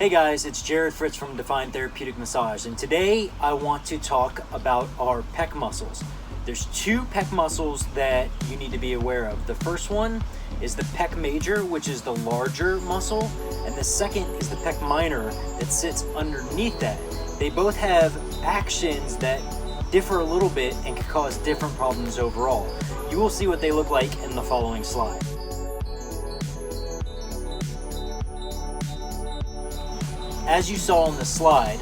Hey guys, it's Jarrod Fritz from Defined Therapeutic Massage, and today I want to talk about our pec muscles. There's two pec muscles that you need to be aware of. The first one is the pec major, which is the larger muscle, and the second is the pec minor that sits underneath that. They both have actions that differ a little bit and can cause different problems overall. You will see what they look like in the following slide. As you saw on the slide,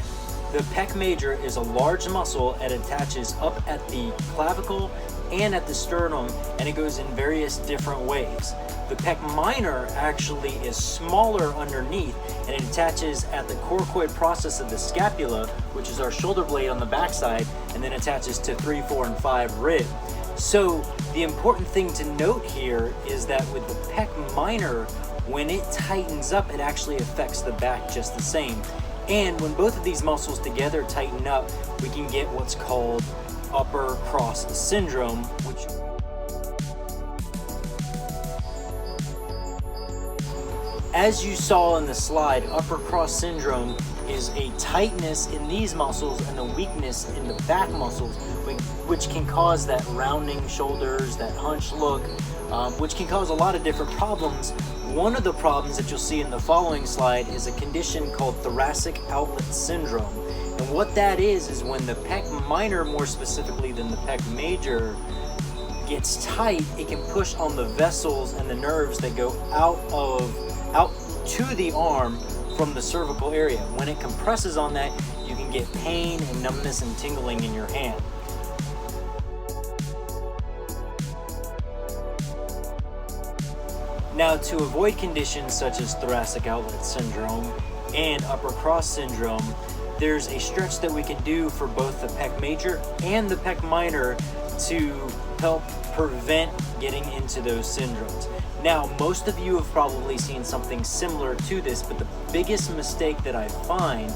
the pec major is a large muscle that attaches up at the clavicle and at the sternum, and it goes in various different ways. The pec minor actually is smaller underneath, and it attaches at the coracoid process of the scapula, which is our shoulder blade on the backside, and then attaches to 3, 4, and 5 rib. So the important thing to note here is that with the pec minor, when it tightens up, it actually affects the back just the same. And when both of these muscles together tighten up, we can get what's called upper cross syndrome, which as you saw in the slide, upper cross syndrome is a tightness in these muscles and a weakness in the back muscles, which can cause that rounding shoulders, that hunched look, which can cause a lot of different problems. One of the problems that you'll see in the following slide is a condition called thoracic outlet syndrome. And what that is when the pec minor, more specifically than the pec major, gets tight, it can push on the vessels and the nerves that go out to the arm from the cervical area. When it compresses on that, you can get pain and numbness and tingling in your hand. Now, to avoid conditions such as thoracic outlet syndrome and upper cross syndrome, there's a stretch that we can do for both the pec major and the pec minor to help prevent getting into those syndromes. Now, most of you have probably seen something similar to this, but the biggest mistake that I find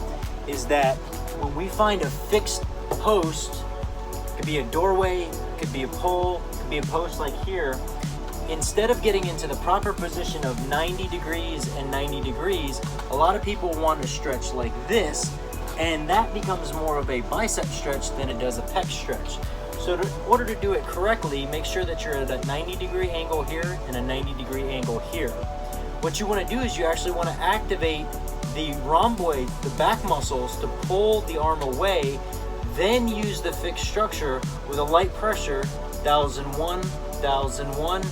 is that when we find a fixed post, it could be a doorway, it could be a pole, it could be a post like here, instead of getting into the proper position of 90 degrees and 90 degrees, a lot of people want to stretch like this, and that becomes more of a bicep stretch than it does a pec stretch. So in order to do it correctly, make sure that you're at a 90-degree angle here and a 90-degree angle here. What you want to do is you actually want to activate the rhomboid, the back muscles, to pull the arm away, then use the fixed structure with a light pressure, 1001, 1001,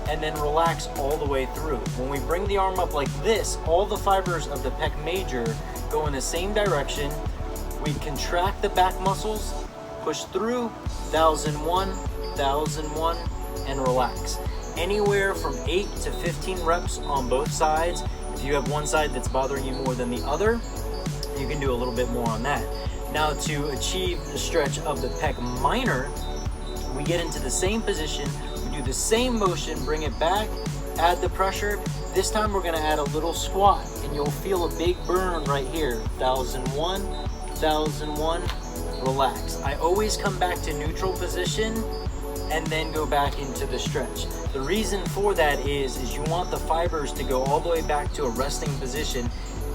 and then relax all the way through. When we bring the arm up like this, all the fibers of the pec major go in the same direction. We contract the back muscles, push through, 1001, 1001, and relax. Anywhere from 8 to 15 reps on both sides. If you have one side that's bothering you more than the other, you can do a little bit more on that. Now, to achieve the stretch of the pec minor, we get into the same position, we do the same motion, bring it back, add the pressure. This time we're gonna add a little squat, and you'll feel a big burn right here. 1001, 1001, relax. I always come back to neutral position and then go back into the stretch. The reason for that is you want the fibers to go all the way back to a resting position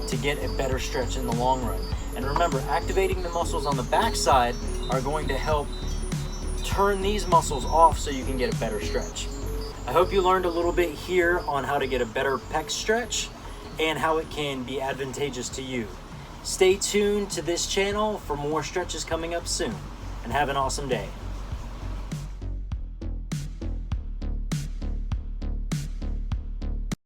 to get a better stretch in the long run. And remember, activating the muscles on the backside are going to help turn these muscles off so you can get a better stretch. I hope you learned a little bit here on how to get a better pec stretch and how it can be advantageous to you. Stay tuned to this channel for more stretches coming up soon, and have an awesome day.